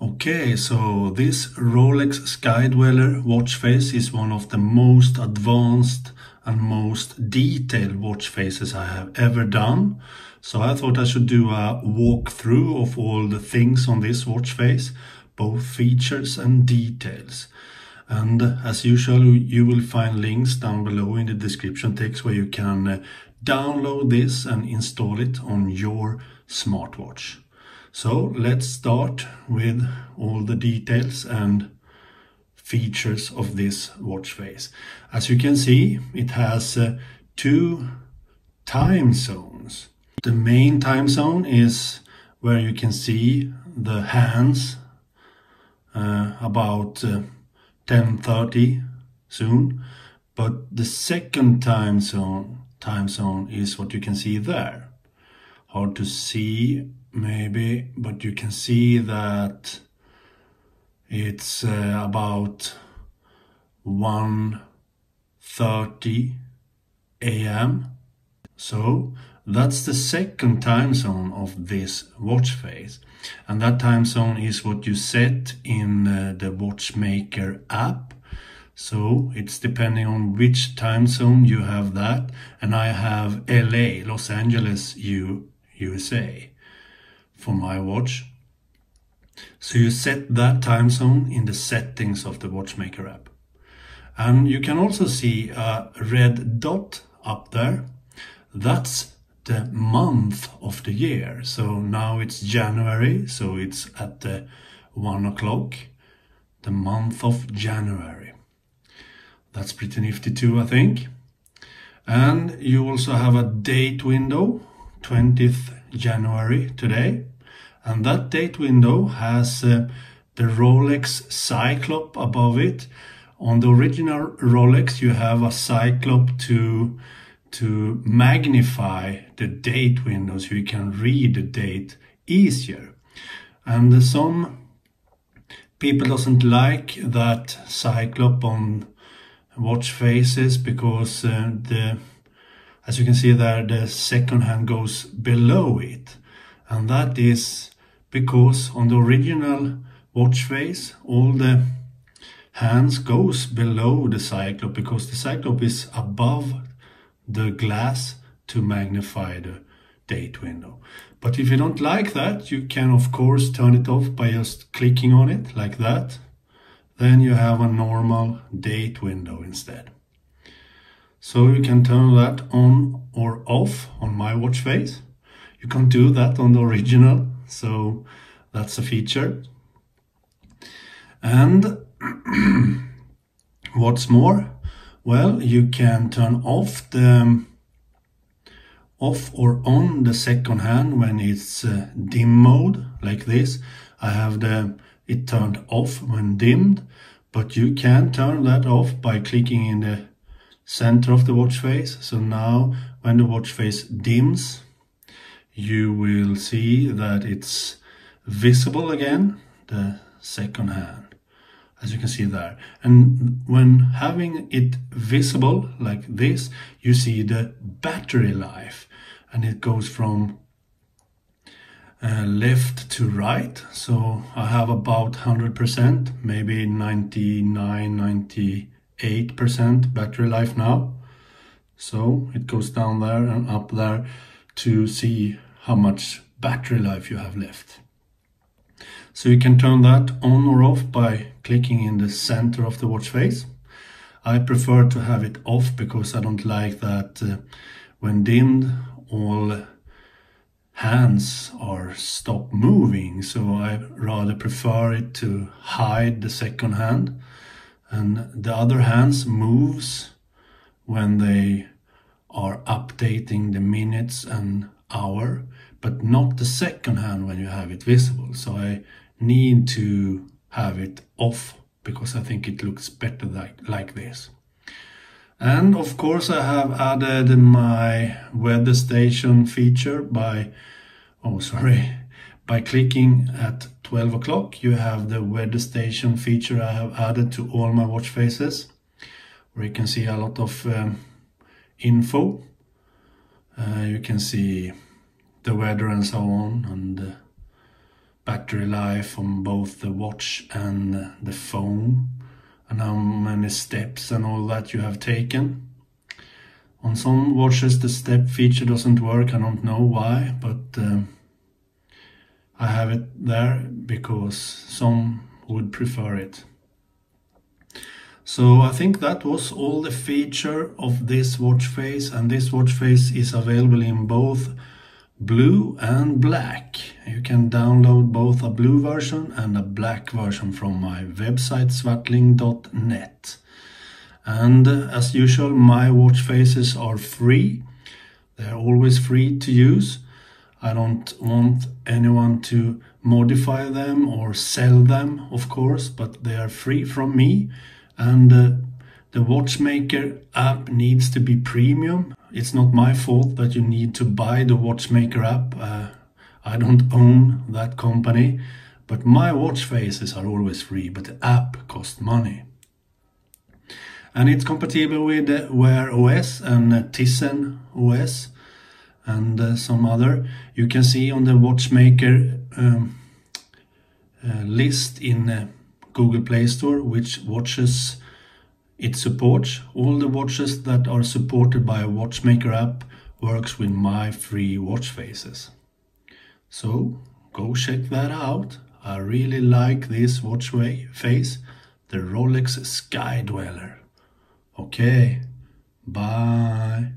Okay, so this Rolex Skydweller watch face is one of the most advanced and most detailed watch faces I have ever done. So I thought I should do a walkthrough of all the things on this watch face, both features and details. And as usual, you will find links down below in the description text where you can download this and install it on your smartwatch. So let's start with all the details and features of this watch face. As you can see, it has two time zones. The main time zone is where you can see the hands about 10:30 soon, but the second time zone is what you can see there. Hard to see maybe, but you can see that it's about 1:30 a.m. So that's the second time zone of this watch face, and that time zone is what you set in the Watchmaker app. So it's depending on which time zone you have that, and I have LA, Los Angeles, USA for my watch. So you set that time zone in the settings of the Watchmaker app. And you can also see a red dot up there. That's the month of the year. So now it's January, so it's at the 1 o'clock, the month of January. That's pretty nifty too, I think. And you also have a date window, 20th January today. And that date window has the Rolex Cyclop above it. On the original Rolex, you have a Cyclop to magnify the date window so you can read the date easier. And some people doesn't like that Cyclop on watch faces because as you can see there, the second hand goes below it. And that is because on the original watch face, all the hands goes below the Cyclop because the Cyclop is above the glass to magnify the date window. But if you don't like that, you can of course turn it off by just clicking on it like that. Then you have a normal date window instead. So you can turn that on or off on my watch face. You can't do that on the original, so that's a feature. And what's more, well, you can turn off or on the second hand when it's dim mode like this. I have it turned off when dimmed, but you can turn that off by clicking in the center of the watch face. So now when the watch face dims, you will see that it's visible again, the second hand, as you can see there. And when having it visible like this, you see the battery life, and it goes from left to right. So I have about 100%, maybe 99, 98% battery life now. So it goes down there and up there to see how much battery life you have left. So you can turn that on or off by clicking in the center of the watch face. I prefer to have it off because I don't like that when dimmed all hands are stop moving, so I rather prefer it to hide the second hand, and the other hands moves when they are updating the minutes and hour, but not the second hand when you have it visible. So I need to have it off because I think it looks better like this. And of course I have added my weather station feature by clicking at 12 o'clock. You have the weather station feature I have added to all my watch faces, where you can see a lot of info. You can see the weather and so on, and battery life on both the watch and the phone, and how many steps and all that you have taken. On some watches the step feature doesn't work. I don't know why, but I have it there because some would prefer it. So I think that was all the feature of this watch face, and this watch face is available in both blue and black. You can download both a blue version and a black version from my website swartling.net. And as usual, my watch faces are free. They're always free to use. I don't want anyone to modify them or sell them, of course, but they are free from me. And the Watchmaker app needs to be premium. It's not my fault that you need to buy the Watchmaker app. I don't own that company, but my watch faces are always free, but the app costs money. And it's compatible with Wear OS and Tizen OS and some other. You can see on the Watchmaker list in Google Play Store which watches it supports. All the watches that are supported by a Watchmaker app works with my free watch faces. So go check that out. I really like this watch face, the Rolex Sky Dweller. Okay, bye.